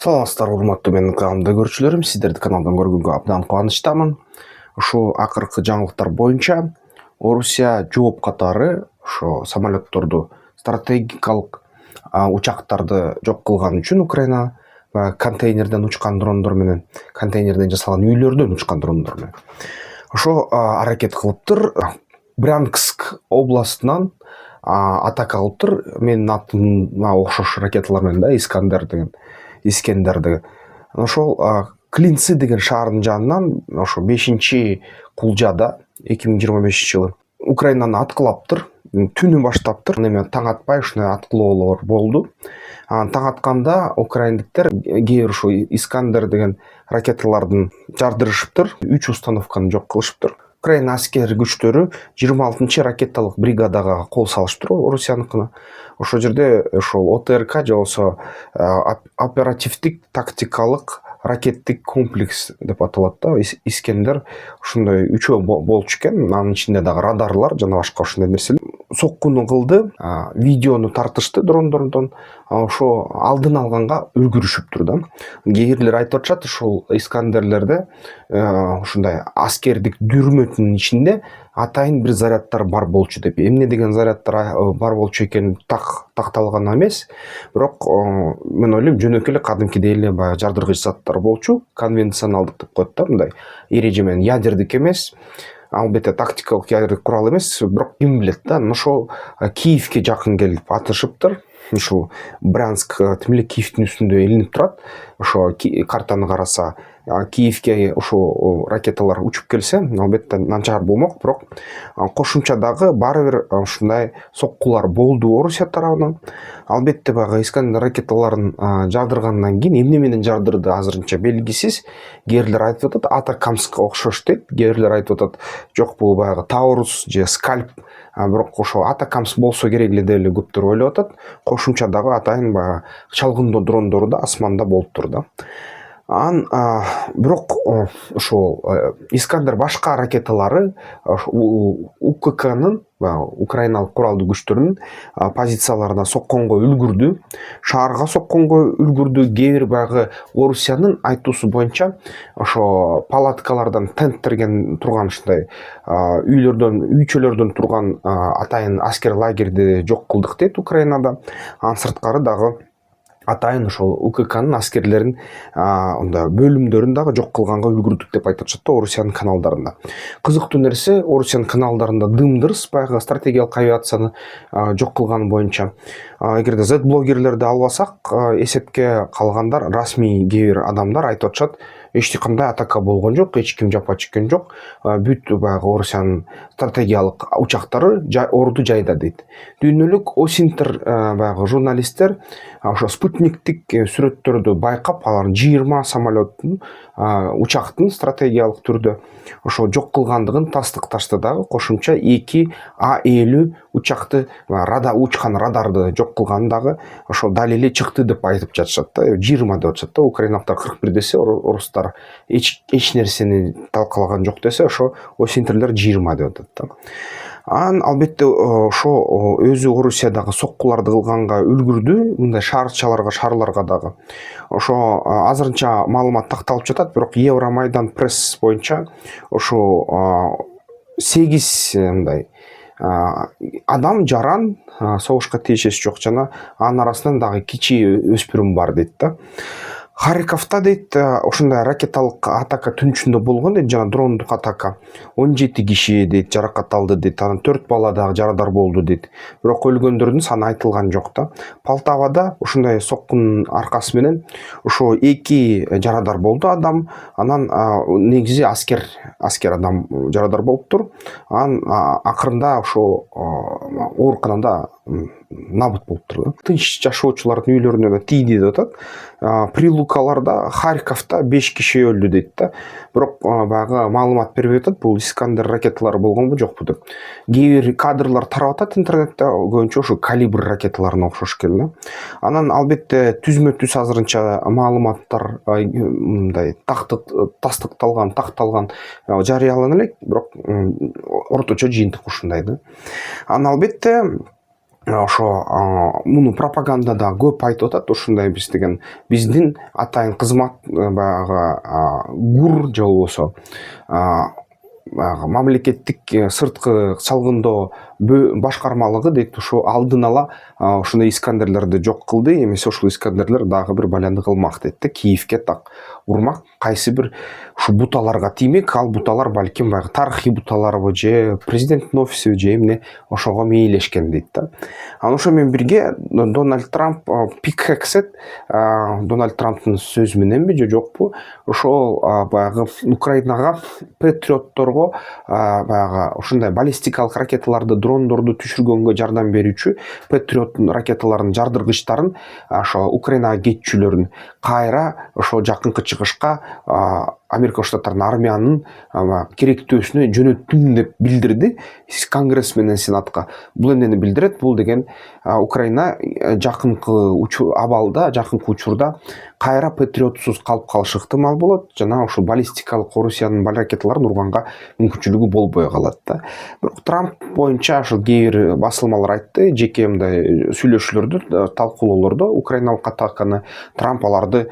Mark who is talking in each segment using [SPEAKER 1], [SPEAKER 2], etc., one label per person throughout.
[SPEAKER 1] Саламатсыздар, урматтуу менин каналымда көрүүчүлөрүм. Сиздерди каналдан көргөнгө абдан кубанычтамын. Ушу акыркы жаңылыктар боюнча Орусия жооп катары ошо самолетторду, стратегикалык учактарды жок кылган үчүн Украина контейнерден учкан дрондор менен, контейнерден жасалган үйлөрдөн учкан дрондор менен ошо аракет кылыптыр. Брянск областынан атака кылыптыр. Менин атыма окшош ракеталар менен да, Искендер деген. Ошол Клинцы деген шаардын жанынан ошо 5-кулжада 2025-жылы Украинаны аткылаптыр. Түнү баштаптыр. Эме таң атпай ушундай аткылоолор болду. Таң атканда украиндиктер кээ бир ушу Искандер деген ракеталардын жардырышыптыр. 3 установканы жок кылышыптыр. Украина аскер күчтөрү 26-ракеталык бригадага кол салышыптыр Орусияныкына. Ошол жерде ошол ОТРК же болбосо оперативдик тактикалык ракеттик комплекс деп аталат да. Искендер ушундай үчөө болчу экен. Анын ичинде дагы радарлар жана башка ушундай нерселер. Соккуну кылды, видеону тартышты дрондордон. Ошо алдын алганга үлгүрүшүптүр да. Кээ бирлер айтып атышат, ушул Искандерлерде ушундай аскердик дүрмөтүнүн ичинде атайын бир заряддар бар болчу деп. Эмне деген заряддар бар болчу экени такталган эмес, бирок мен ойлойм жөнөкөй эле кадимкидей эле баягы жардыргыч заттар болчу. Конвенционалдык деп коет да, мындай эреже менен, ядердик эмес. Албетте тактикалык ядердик курал эмес, бирок ким билет да. Ошол Киевке жакын келип атышыптыр. Ушул Брянск тим эле Киевдин үстүндө илинип турат. Ошо картаны караса, Киевке ошо ракеталар учуп келсе, албетте начар болмок, бирок кошумча дагы баары бир ушундай соккулар болду Орусия тарабынан. Албетте баягы Искандер ракеталарын жардыргандан кийин эмне менен жардырды азырынча белгисиз. Кээ бирлер айтып атат, Атакамскка окшош дейт. Кээ бирлер айтып атат, жок бул баягы Таурус же Скальп. Бирок ошо Атакамск болсо керек эле деп эле көптөр ойлоп атат. Кошумча дагы атайын баягы чалгындоо дрондору да асманда болуптур да. Бирок ошол Искандер башка ракеталары УККнын, Украиналык куралдуу күчтөрүнүн позицияларына сокконго үлгүрдү, шаарга сокконго үлгүрдү. Кээ бир баягы Орусиянын айтуусу боюнча ошо палаткалардан, тенттерген турган ушундай үйчөлөрдөн турган атайын аскер лагерди жок кылдык дейт Украинада. Анын сырткары дагы атайын ошол УККнын аскерлерин бөлүмдөрүн дагы жок кылганга үлгүрдүк деп айтып атышат да Орусиянын каналдарында. Кызыктуу нерсе, Орусиянын каналдарында дымдырс баягы стратегиялык авиацияны жок кылганы боюнча. Эгерде Z-блогерлерди албасак, эсепке калгандар, расмий кээ бир адамдар айтып атышат, эч кандай атака болгон жок, эч ким жапа чеккен жок. Бүт баягы Орусиянын стратегиялык учактары орду жайда дейт. Дүйнөлүк Осинтер баягы журналисттер ошо спутниктик сүрөттөрдү байкап, алардын 20 самолеттин, учактын стратегиялык түрдө ошо жок кылгандыгын тастыкташты дагы. Кошумча 2 А-50 учакты учкан радарды жок кылганы дагы ошо далили чыкты деп айтып жатышат да. 20 деп атышат да. Украиналыктар 41 десе, орустар эч нерсени талкалаган жок десе, ошо Осинтерлер 20 деп атат да. Албетте ошо өзү Орусиядагы соккуларды кылганга үлгүрдү, мындай шаарларга дагы. Ошо азырынча маалымат такталып жатат, бирок Евромайдан пресс боюнча ошо 8 мындай адам жаран, согушка тиешеси жок жана анын арасынан дагы кичи өспүрүм бар дейт да. Харьковда дейт, ушундай ракеталык атака түн ичинде болгон дейт, жана дрондук атака. 17 киши дейт жаракат алды дейт, анан 4 бала дагы жарадар болду дейт. Бирок өлгөндөрдүн саны айтылган жок да. Полтавада ушундай соккунун аркасы менен ошо 2 жарадар болду адам, анан негизи аскер адам жарадар болуптур. Анан акырында ошо ооруканада набыт болуптур. Тынч жашоочулардын үйлөрүнө да тийди деп атат. Прилукаларда, Харьковда 5 киши өлдү дейт да. Бирок баягы маалымат бербей атат, бул Искандер ракеталары болгонбу жокпу деп. Кээ бир кадрлар тарап атат интернетте, көбүнчө ошо калибр ракеталарына окшош экен да. Анан албетте түзмө-түз азырынча маалыматтар мындай такталган жарыялана элек, бирок орточо жыйынтык ушундай да. Анан албетте ошо муну пропагандада көп айтып атат, ушундай биз деген биздин атайын кызмат баягы ГУР же болбосо мамлекеттик сырткы салгындоо башкармалыгы дейт, ошо алдын ала ушундай искандерлерди жок кылды, эмесе ушул искандерлер дагы бир балянды кылмак дейт да, Киевке так урмак, кайсы бир ушу буталарга тиймек, ал буталар балким баягы тарыхый буталарбы же президенттин офисиби же эмне ошого мээлешкен дейт да. Анан ошо менен бирге Дональд Трамп пикхексет, Дональд Трамптын сөзү мененби же жокпу, ошол баягы Украинага патриотторго баягы ушундай баллистикалык ракеталарды, дрондорду түшүргөнгө жардам берүүчү патриоттун ракеталарын, жардыргычтарын ошо Украинага кетчүлөрүн кайра ошо жакынкы чыгышка Америка Штаттарынын армиянын керектөөсүнө жөнөттүм деп билдирди Конгресс менен Сенатка. Бул эмнени билдирет? Бул деген Украина жакынкы абалда, жакынкы учурда кайра патриотсуз калып калышы ыктымал болот жана ошол баллистикалык Орусиянын ракеталарын урганга мүмкүнчүлүгү болбой калат да. Бирок Трамп боюнча ошол кээ бир басылмалар айтты, жеке мындай сүйлөшүүлөрдө, талкуулоолордо Украиналык атаканы Трамп аларды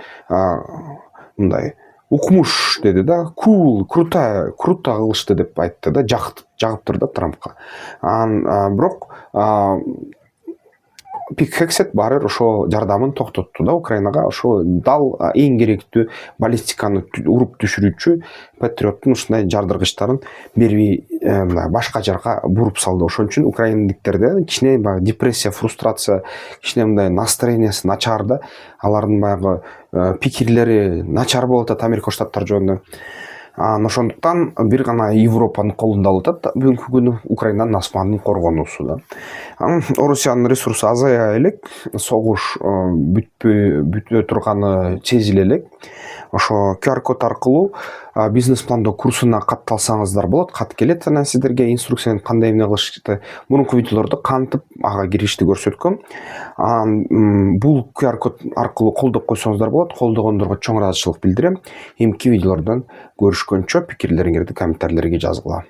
[SPEAKER 1] мындай укмуш деди да, круто кылышты деп айтты да, жагыптыр да Трампка. Бирок Пикхексет баары бир ошо жардамын токтотту да Украинага, ошо дал эң керектүү баллистиканы уруп түшүрүүчү патриоттун ушундай жардыргычтарын бербей башка жакка буруп салды. Ошон үчүн украиндиктерде кичине баягы депрессия, фрустрация, кичине мындай настроениясы начар да, алардын баягы пикирлери начар болуп атат Америка Штаттары жөнүндө. Ошондуктан бир гана Европанын колунда болуп атат бүгүнкү күнү Украинанын асманын коргонуусу да. Орусиянын ресурсу азая элек, согуш бүтө турганы сезиле элек. Ошо QR код аркылуу бизнес пландоо курсуна катталсаңыздар болот. Кат келет анан сиздерге инструкция кандай эмне кылышты. Мурунку видеолордо кантип ага киришти көрсөткөм. Бул QR код аркылуу колдоп койсоңуздар болот. Колдогондорго чоң ыраазычылык билдирем. Эмки видеолордон көрүшкөнчө пикирлериңерди комментарийлерге жазгыла.